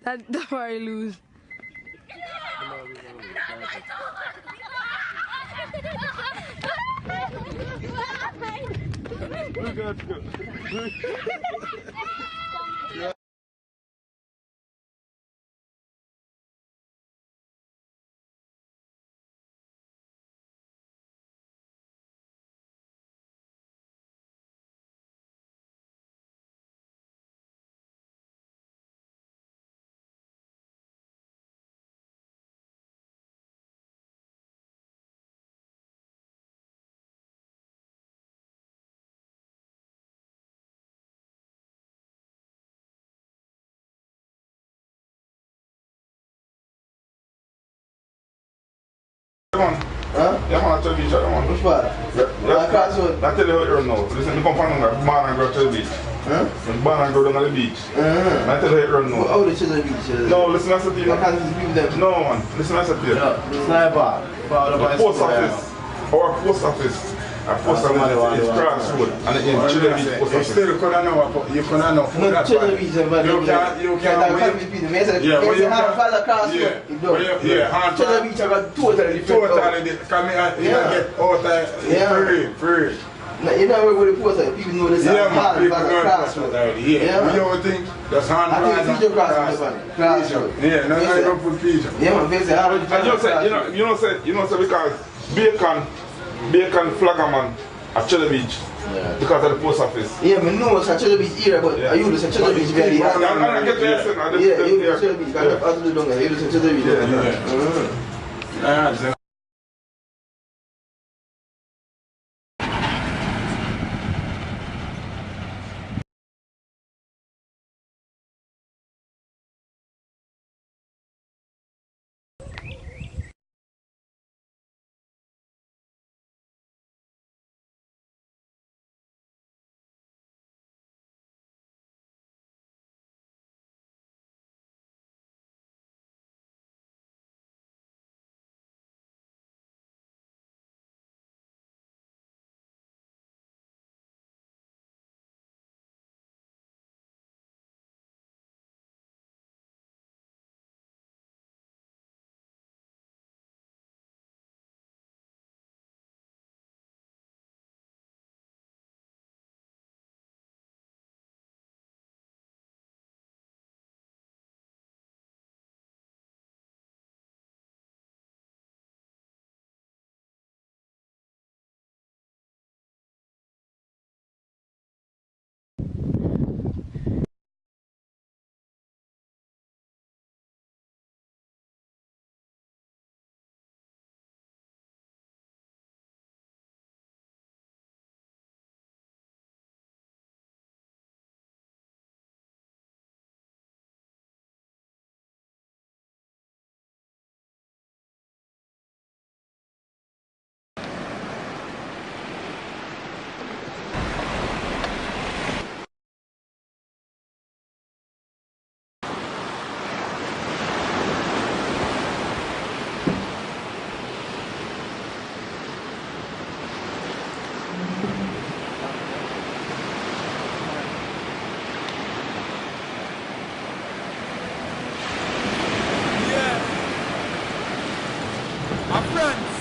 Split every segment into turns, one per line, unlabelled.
That's why I lose.
Huh?
Yeah, man, I tell you, man.
Which part?
Yeah,
Crossroad.
I tell you how it run now. Listen, the company number, born and grow to the beach.
Huh?
Born and grow down on the beach. I tell you how it run now.
How the children beach?
No, listen, I said to you.
What kind of people them?
No, man, listen, I said to you.
Sniper.
The post office, our post office, our post office is Crossroad, and in Chile Beach post office.
You still couldn't know, you couldn't know.
No, children beach.
You can't,
Yeah, children beach are totally different.
Totally, come here and get out of free.
You know where the post office, people know this.
Yeah, man, people know
Crossroad.
Yeah, we don't think that's hand.
I think Pigeon Crossroad.
Yeah, no, I don't put Pigeon.
Yeah, man, basically,
And you know, because Bacon Flaggerman at Chile Beach.
Yeah.
Because of the post office.
Yeah, I know it's a Chile Beach area, but I use a Chile Beach very hard.
I get the lesson.
Yeah, you use a Chile Beach. I have to do it. You use a Chile Beach.
Yeah.
My friends,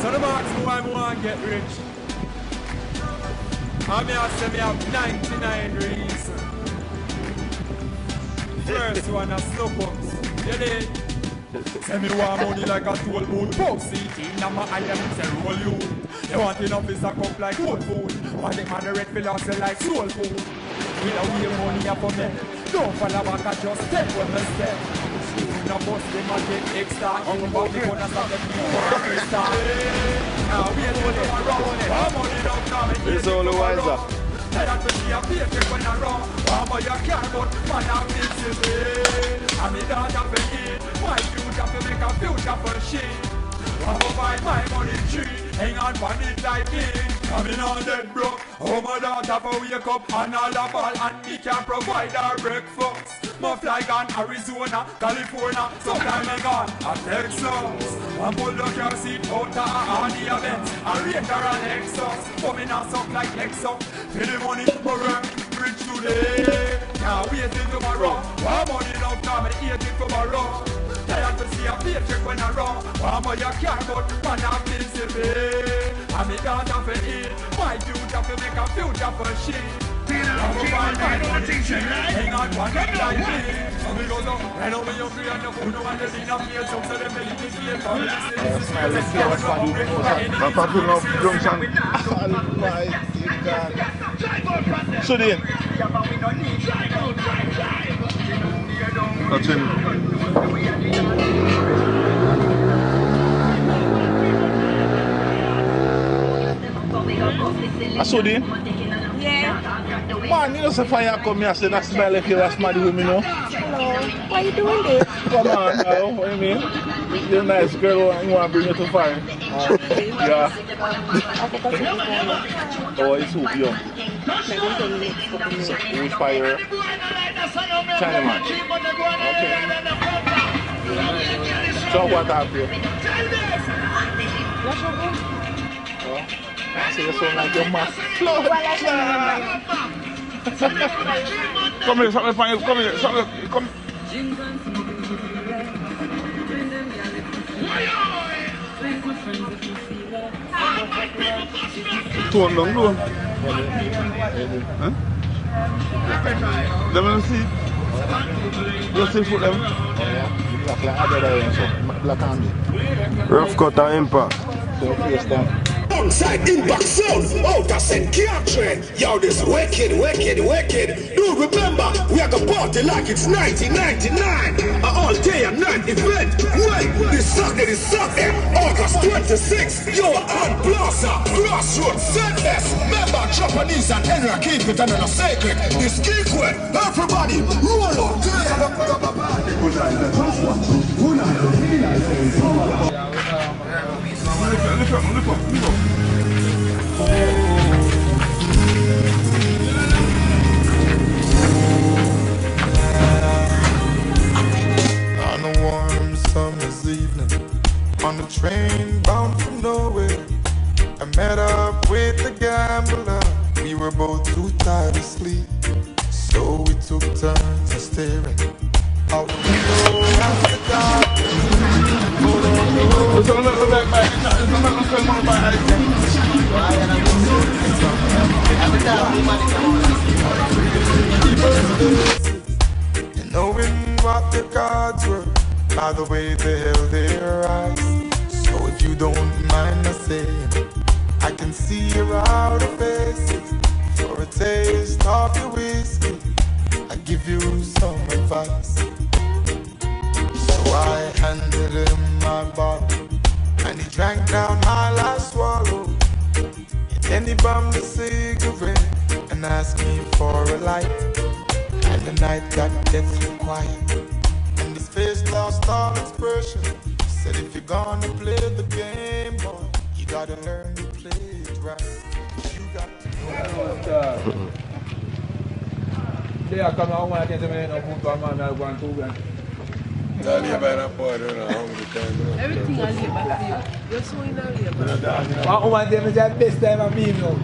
so the marks who I want to get rich. I may say me have 99 reasons. First one is slow pumps. You did. Say me want money like a toll booth. Post it in my eye and say roll you. You want enough is a cup like cold food. Why they man the red philosophy like soul food. With a real money up for me. Don't fall back, I just take one step. Now boss them a get extra. Even back the corner stop them for a extra. Now we are rolling around. How money don't come.
It's all the wiser.
Tired to see a paycheck when I run. How you can't but man I'm busy. I'm a daughter for kid. My future to make a future for shit. I'm gonna find my money tree. Hang on for it like king. Coming on dead broke. Oh my daughter for wake up and all the ball and me can provide her breakfast. My fly gone Arizona, California, sometime I gone at Texas. One pull the car seat out of the events. A Ranger and Lexus, coming out suck like Lexus. Pay the money for rent, bridge today. Can't wait till tomorrow. One when I run. Mama, you can't but man, I'm busy, babe. I'm a daughter for it. My future for make a future for she. I'm a bad man, I don't think she right. Hang on, one like me. So we go down. Right over your free and the food, no one to see them here. So they believe this here.
Papa put up junction. So then. That's him. I saw them.
Yeah.
Man, you know the fire come here, say that smell like you was mad with me, no?
Hello. Why are you doing this?
Come on now, what do you mean? You're a nice girl, you want to bring you to fire. Yeah. Oh, it's who? Yo. Which fire? Chinaman. Okay. So what happened? So you sound like your mask. Come here, something fine. Come here, something. Come. Tuan dong dulu. Huh? Jangan see. You see foot them.
Rough cut and impact.
Alongside Impact Sound, out of St. Catherine. Yo, this wicked, wicked, wicked. Dude, remember, we are gonna party like it's 1999. An all-day and night event. Wait, this Saturday, August 26th. Yo, on Plaza, Crossroads, Zenfest. Remember, Japanese and Henry keep it under the sacred. This geekwood, everybody, roll up to
On a warm summer's evening, on the train bound for nowhere, I met up with a gambler. We were both too tired to sleep, so we took turns of staring out the window at the dark. And knowing what the cards were, by the way they held their eyes. So if you don't mind my saying, I can see your outer faces. For a taste of your whiskey, I give you some advice. So I handed him my bottle, and he drank down my last swallow. Then he bummed a cigarette and asked me for a light. And the night got deathly quiet, and his face lost all expression. He said, if you're gonna play the game, boy, you gotta learn to play it right. You got to know.
They are coming home and I can't say no food for man, I'm going to
Everything I live back to you. You're so in a labor.
I want them to say best time I've been now.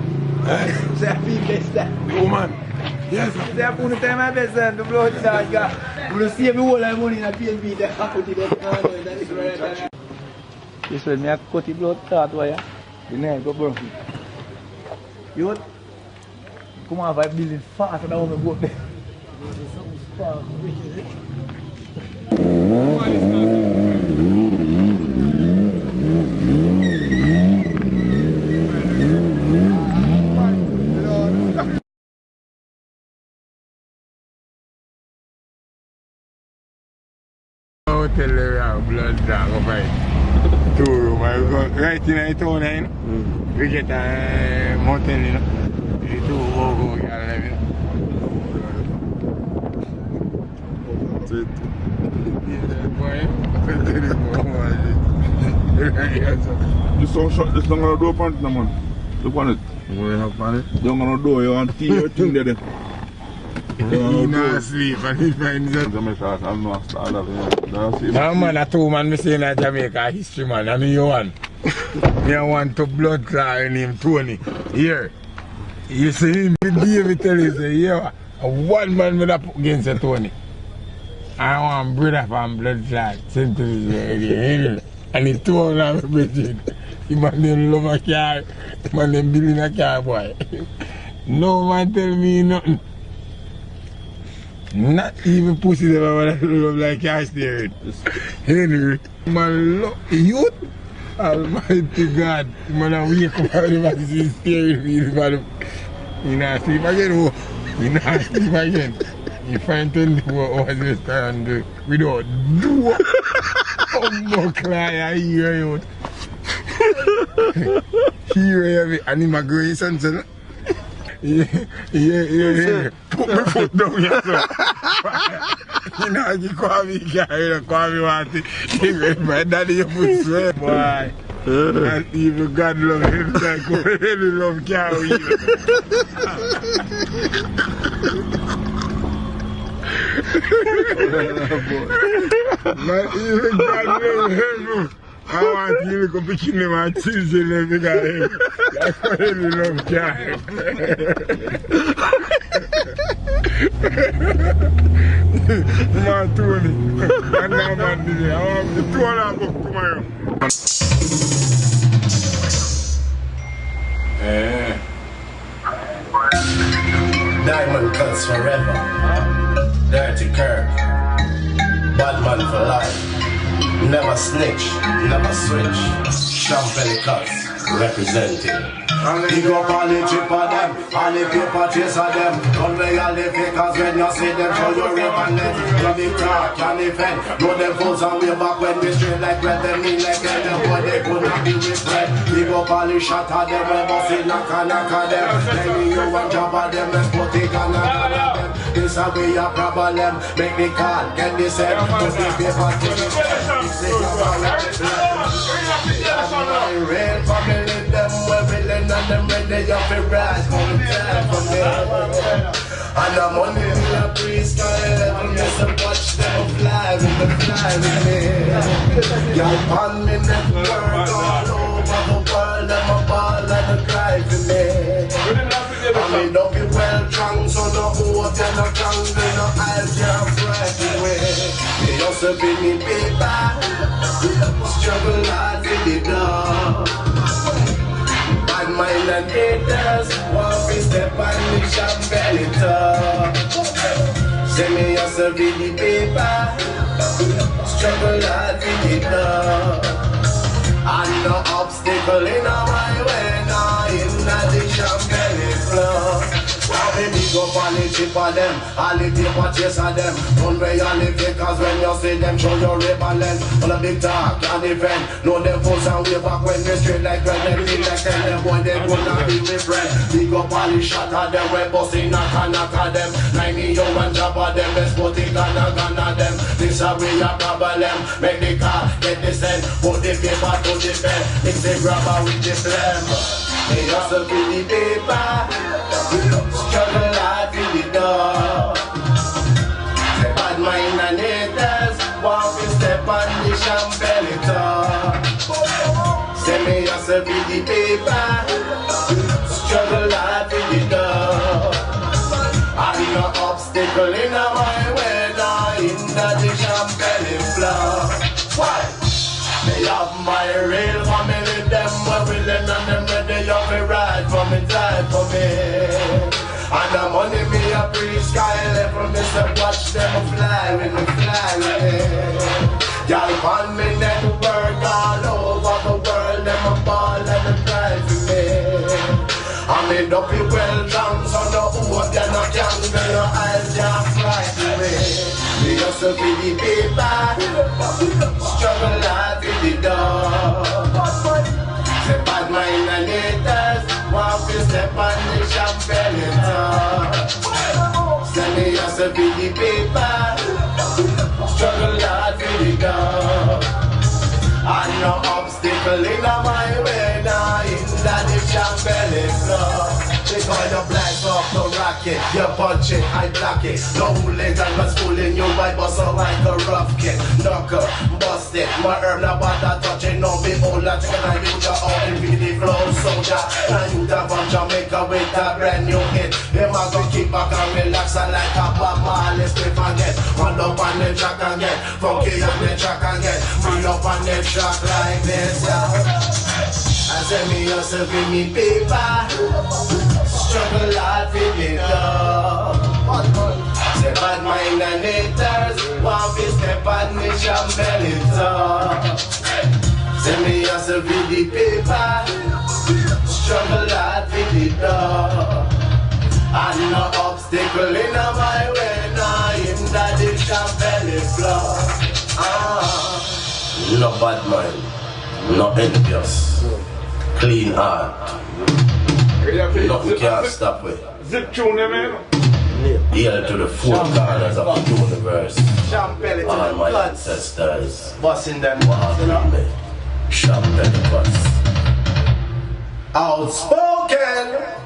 Say I've been best time.
Woman.
Yes. Say I've been time my best time to blow it down. You will see me all my money in a PNB that I put it up. This way, I cut it blood that way. The name go broken. You come on, I build it fast and I want to go there.
Hotel blood drag up right. 2 room. I go right in the town, you know. We get a motel, you know. The 2 go you know.
That's it.
Yeah, boy.
This don't shut, this don't gonna do upon it, no man. Look on it.
What have on it?
Don't gonna do, you want to see your thing there.
He not sleep and he finds that.
Jamaica, I'm not starting.
No man, a 2 man me say in Jamaica history man, and me one. Me want to blood clot him Tony. Here. You see him, David tell you say, yeah, a 1 man with up against a Tony. I want brother from blood clot sent to me. And he told him I'm Bridget. The man them love a car. The man them building a car, boy. No man tell me nothing. Not even pussy them love like car steering. Henry, man love youth. Almighty God. Man I wake up and the see steering wheel. You not sleep again, you not sleep again. You find 24 hours restaurant without do. Oh, cry, I hear you. Hear you, and him a grayson, son. Yeah. Put my foot down here, son. You know, you call me guy, you call me what. My daddy, you put sweat, boy. And even God love him, like, really love cow, you. But even God love him. I want you to be killing my children because him. Like I really love God. Man Tony. And now man did it. I want the 200 book tomorrow.
Diamond cuts forever. Dirty Kirk. Bad man for life. Never snitch, never switch. Champagne cuts, representing. Big up all the chip of them, all the paper chase of them. Don't weigh all the fakers when you see them, show your revenant. You big talk, can defend. Know them fools and way back when we straight like red, them mean like them. Them boy they could not be with red. Big up all the shot of them, we must see knock of them. Maybe you want job of them, let's put it on them. This a way a problem, make me call, get this head. Put the paper to the head. Say you are with the blood. Real family, them we're willing. And them ready up for rise for the time for me. And I'm on me a breeze, sky just to watch them fly with me. Y'all on me network all over the world, them a ball and a cry for me. I mean don't be well drunk, so no hope and no tongue, no eyes can't frighten me. They also be me paper, struggle hard for the dog. Mind and haters, want me step on the champagne top. Send me yourself in the paper, struggle hard in the dark. And no obstacle in my way, now in the champagne floor. Big up all the chip of them, all the paper chase of them. Don't weigh all the fakers when you see them, show your rebellion. All the big talk, can't defend. Know them fools and way back when they straight like red. Them feel like them boy, they could not be with friend. Big up all the shot of them, we busting knock of them. Like me, you and job of them, let's put it on a gun of them. This a way a problem, make the car, get the send. Put the paper to the pen, mix the grabber with the phlegm. They hustle for the paper. Struggle hard in the door. Say bad mind and haters want to step on the champagne top. Send me yourself in the paper. Struggle hard in the door. And no obstacle in my way, now in the champagne floor. Why? They have my real family, them were willing and them ready up to ride for me, die for me. And the money me a breeze, sky level, me say watch them fly with me. Y'all on me network all over the world, them a ball and a cry for me. I mean don't be well drunk, so no hope, you're not young, then your eyes just frighten me. Me just a be the paper, struggle hard with the door. Say bad mind and haters, want to step on the champagne top. Send me just a be the paper, struggle hard with the door. And no obstacle in my way, now in the champagne floor. Because the black off the rock
jack it, you punch it, I block it. No legs and my schooling you by bustle like a rough kid. Knuckle, bust it, my herb now bother touch it. No be old like chicken and you just all in the flow soldier. And you the from Jamaica with a brand new hit. Them a go kick back and relax and like a Bob Marley strip again. One up on the track again, funky on the track again. Free up on the track like this, yeah. I say me hustle for me paper, struggle hard for me dog. Say bad mind and haters, want to step on me champagne top. Say me hustle for the paper, struggle hard for the dog. And no obstacle in my way, now in that the champagne floor. No bad mind, no envious. Clean heart. Nothing can stop it.
Zip tune, man.
Hail to the four corners of the universe. All my ancestors.
Bossing them.
Me. Champagne bus.
Outspoken.